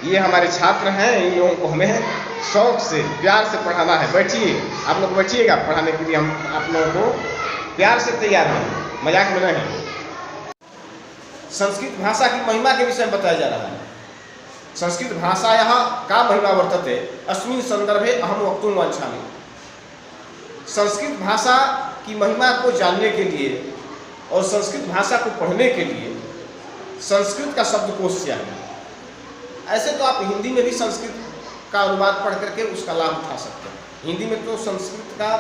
ये हमारे छात्र हैं, इन लोगों को हमें शौक से प्यार से पढ़ाना है। बैठिए, आप लोग बैठिएगा, पढ़ाने के लिए हम आप लोगों को प्यार से तैयार हैं, मजाक में नहीं। संस्कृत भाषा की महिमा के विषय में बताया जा रहा है। संस्कृत भाषायाः का महिमा वर्तते अस्मिन् संदर्भे अहम वक्तुं वाञ्छामि। संस्कृत भाषा की महिमा को जानने के लिए और संस्कृत भाषा को पढ़ने के लिए संस्कृत का शब्दकोश चाहिए। ऐसे तो आप हिंदी में भी संस्कृत का अनुवाद पढ़ करके उसका लाभ उठा सकते हैं। हिंदी में तो संस्कृत का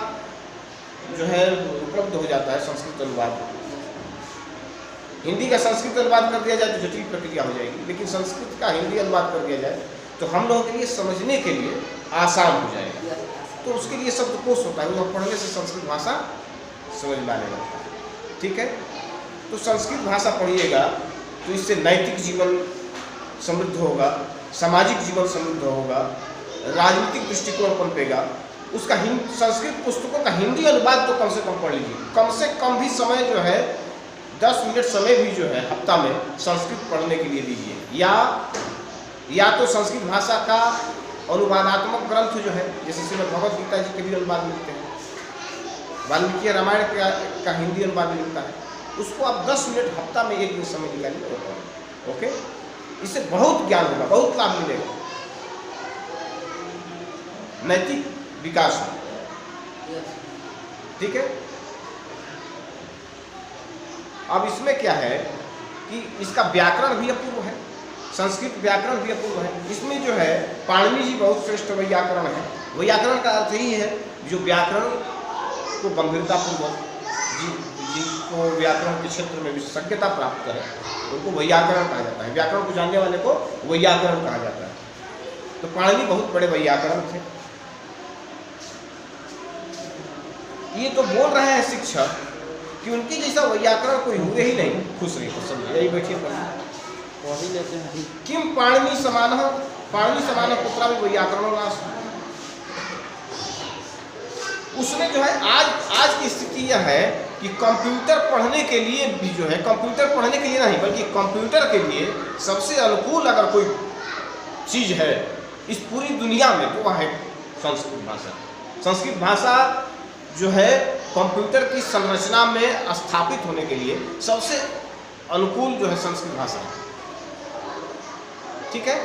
जो है उपलब्ध हो जाता है संस्कृत अनुवाद। हिंदी का संस्कृत अनुवाद कर दिया जाए तो जटिल प्रक्रिया हो जाएगी, लेकिन संस्कृत का हिंदी अनुवाद कर दिया जाए तो हम लोगों के लिए समझने के लिए आसान हो जाएगा। तो उसके लिए शब्दकोश होता है, वो पढ़ने से संस्कृत भाषा समझ में आने लगता है। ठीक है, तो संस्कृत भाषा पढ़िएगा तो इससे नैतिक जीवन समृद्ध होगा, सामाजिक जीवन समृद्ध होगा, राजनीतिक दृष्टिकोण पनपेगा। उसका संस्कृत पुस्तकों का हिंदी अनुवाद तो कम से कम पढ़ लीजिए। कम से कम भी समय जो है 10 मिनट समय भी जो है हफ्ता में संस्कृत पढ़ने के लिए दीजिए। या तो संस्कृत भाषा का अनुवादात्मक ग्रंथ जो है, जैसे श्रीमद् भगवत गीता जी के भी अनुवाद मिलते हैं, वाल्मीकि रामायण का हिंदी अनुवाद मिलता है, उसको आप 10 मिनट हफ्ता में एक दिन समय निकालिए। ओके, इससे बहुत ज्ञान होगा, बहुत लाभ मिलेगा, नैतिक विकास में। ठीक है, अब इसमें क्या है कि इसका व्याकरण भी अपूर्व है, संस्कृत व्याकरण भी अपूर्व है। इसमें जो है पाणिनि जी बहुत श्रेष्ठ व्याकरण है। व्याकरण का अर्थ ही है जो व्याकरण को गंभीरतापूर्वक जिनको व्याकरण के क्षेत्र में विशेषज्ञता प्राप्त है उनको व्याकरण कहा जाता है। व्याकरण को जानने वाले को व्याकरण कहा जाता है। तो पाणिनि बहुत बड़े व्याकरण थे। ये तो बोल रहे हैं शिक्षक कि उनके जैसा व्याकरण कोई हुए ही नहीं, खुश रही तो समझिए, यही बैठिए पढ़ी लेते हैं। किम पाणिनि समानः, पाणिनि समानः कुत्रापि व्याकरणो नास्ति। उसने जो है आज की स्थिति यह है कि कंप्यूटर पढ़ने के लिए भी जो है, कंप्यूटर पढ़ने के लिए नहीं बल्कि कंप्यूटर के लिए सबसे अनुकूल अगर कोई चीज है इस पूरी दुनिया में तो वह है संस्कृत भाषा। संस्कृत भाषा जो है कंप्यूटर की संरचना में स्थापित होने के लिए सबसे अनुकूल जो है संस्कृत भाषा है। ठीक है,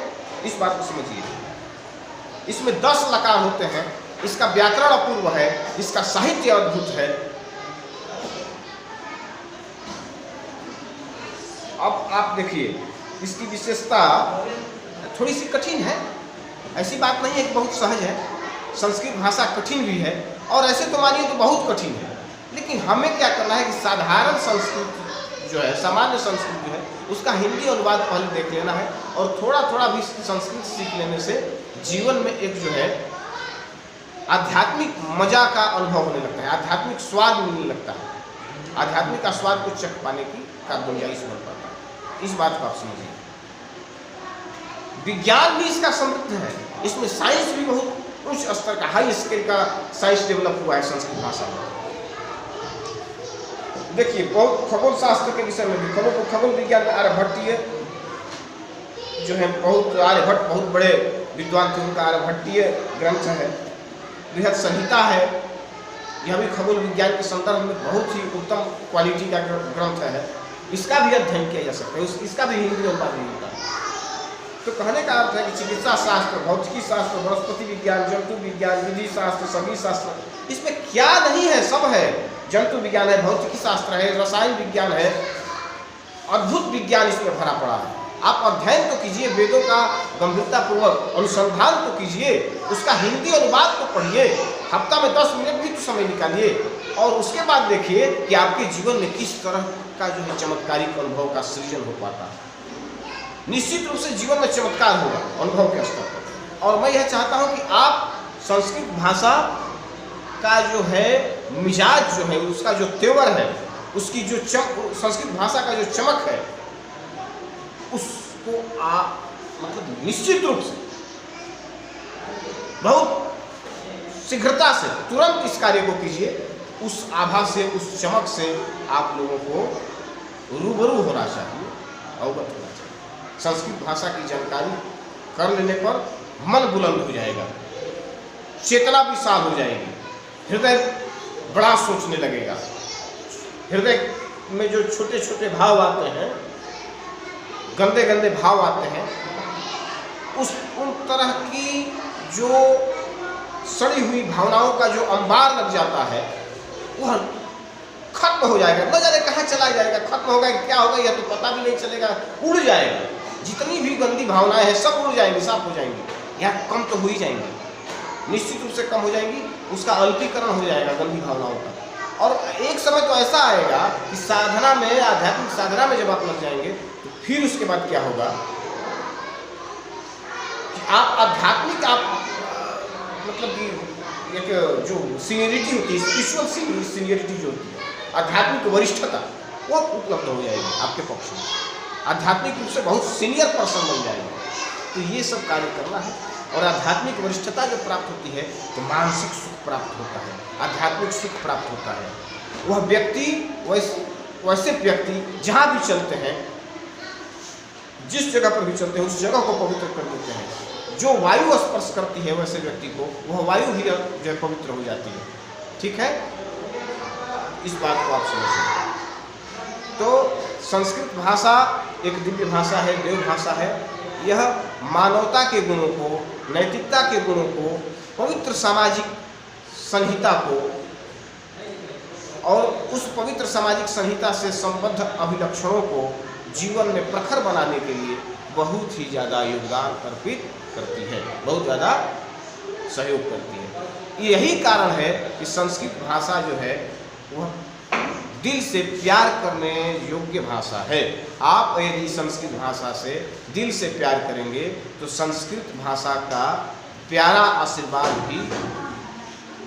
इस बात को समझिए। इसमें 10 लकार होते हैं, इसका व्याकरण अपूर्व है, इसका साहित्य अद्भुत है। अब आप देखिए इसकी विशेषता थोड़ी सी कठिन है, ऐसी बात नहीं है कि बहुत सहज है। संस्कृत भाषा कठिन भी है और ऐसे तो मानिए तो बहुत कठिन है, लेकिन हमें क्या करना है कि साधारण संस्कृत जो है, सामान्य संस्कृत जो है उसका हिंदी अनुवाद पहले देख लेना है और थोड़ा थोड़ा भी संस्कृत सीख लेने से जीवन में एक जो है आध्यात्मिक मजा का अनुभव होने लगता है, आध्यात्मिक स्वाद मिलने लगता है। आध्यात्मिक आस्वाद को चख पाने की गुंजाइश बन पाता है। इस बात को आप समझिए। विज्ञान भी इसका समृद्ध है, इसमें साइंस भी बहुत उच्च स्तर का, हाई स्केल का साइंस डेवलप हुआ है संस्कृत भाषा में। देखिए बहुत खगोल शास्त्र के विषय में भी, खगोल विज्ञान में आर्यभट्टीय जो है, बहुत आर्यभट्ट बहुत बड़े विद्वान थे, उनका आर्यभट्टीय ग्रंथ है, बृहद संहिता है। यह भी खगोल विज्ञान के संदर्भ में बहुत ही उत्तम क्वालिटी का ग्रंथ है। इसका भी अध्ययन किया जा सकता है, इसका भी हिंदी अनुवाद नहीं होता है। तो कहने का अर्थ है कि चिकित्सा शास्त्र, भौतिकी शास्त्र, वनस्पति विज्ञान, जंतु विज्ञान, विधि शास्त्र, सभी शास्त्र, इसमें क्या नहीं है, सब है। जंतु विज्ञान है, भौतिकी शास्त्र है, रसायन विज्ञान है, अद्भुत विज्ञान इसमें भरा पड़ा है। आप अध्ययन तो कीजिए, वेदों का गंभीरतापूर्वक अनुसंधान तो कीजिए, उसका हिंदी अनुवाद तो पढ़िए, हफ्ता में 10 मिनट भी तो समय निकालिए और उसके बाद देखिए कि आपके जीवन में किस तरह का जो है चमत्कारिक अनुभव का सृजन हो पाता है। निश्चित रूप से जीवन में चमत्कार होगा अनुभव के स्तर पर। और मैं यह चाहता हूं कि आप संस्कृत भाषा का जो है मिजाज जो है, उसका जो तेवर है, उसकी जो संस्कृत भाषा का जो चमक है, उसको आप मतलब निश्चित रूप से बहुत शीघ्रता से तुरंत इस कार्य को कीजिए। उस आभा से, उस चमक से आप लोगों को रूबरू होना चाहिए, अवगत होना चाहिए। संस्कृत भाषा की जानकारी कर लेने पर मन बुलंद हो जाएगा, चेतना विशाल हो जाएगी, हृदय बड़ा सोचने लगेगा। हृदय में जो छोटे छोटे भाव आते हैं, गंदे गंदे भाव आते हैं, उन तरह की जो सड़ी हुई भावनाओं का जो अंबार लग जाता है वह खत्म हो जाएगा। न जाने कहाँ चला जाएगा, खत्म होगा, क्या होगा यह तो पता भी नहीं चलेगा, उड़ जाएगा। जितनी भी गंदी भावनाएं हैं सब उड़ जाएंगी, साफ हो जाएंगी, या कम तो हो ही जाएंगी, निश्चित रूप से कम हो जाएंगी। उसका अल्पीकरण हो जाएगा गंदी भावनाओं का। और एक समय तो ऐसा आएगा कि साधना में, आध्यात्मिक साधना में जब आप लग जाएंगे तो फिर उसके बाद क्या होगा कि आप आध्यात्मिक, आप मतलब कि एक जो सीनियरिटी होती है, स्पिरिचुअल सीनियरिटी जो होती है, आध्यात्मिक वरिष्ठता, वो उपलब्ध हो जाएगी आपके पक्ष में। आध्यात्मिक रूप से बहुत सीनियर पर्सन बन जाएंगे। तो ये सब कार्य करना है। और आध्यात्मिक वरिष्ठता जब प्राप्त होती है तो मानसिक सुख प्राप्त होता है, आध्यात्मिक सुख प्राप्त होता है। वह व्यक्ति, वैसे व्यक्ति जहाँ भी चलते हैं, जिस जगह पर भी चलते हैं, उस जगह को पवित्र कर देते हैं। जो वायु स्पर्श करती है वैसे व्यक्ति को, वह वायु भी जो है पवित्र हो जाती है। ठीक है, इस बात को आप समझिए। तो संस्कृत भाषा एक दिव्य भाषा है, देव भाषा है। यह मानवता के गुणों को, नैतिकता के गुणों को, पवित्र सामाजिक संहिता को और उस पवित्र सामाजिक संहिता से संबद्ध अभिलक्षणों को जीवन में प्रखर बनाने के लिए बहुत ही ज़्यादा योगदान अर्पित करती है, बहुत ज़्यादा सहयोग करती है। यही कारण है कि संस्कृत भाषा जो है वह दिल से प्यार करने योग्य भाषा है। आप यदि संस्कृत भाषा से दिल से प्यार करेंगे तो संस्कृत भाषा का प्यारा आशीर्वाद भी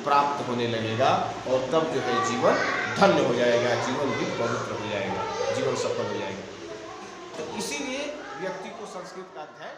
प्राप्त होने लगेगा और तब जो है जीवन धन्य हो जाएगा, जीवन भी पवित्र हो जाएगा, जीवन सफल हो जाएगा। तो इसीलिए व्यक्ति को संस्कृत का अध्ययन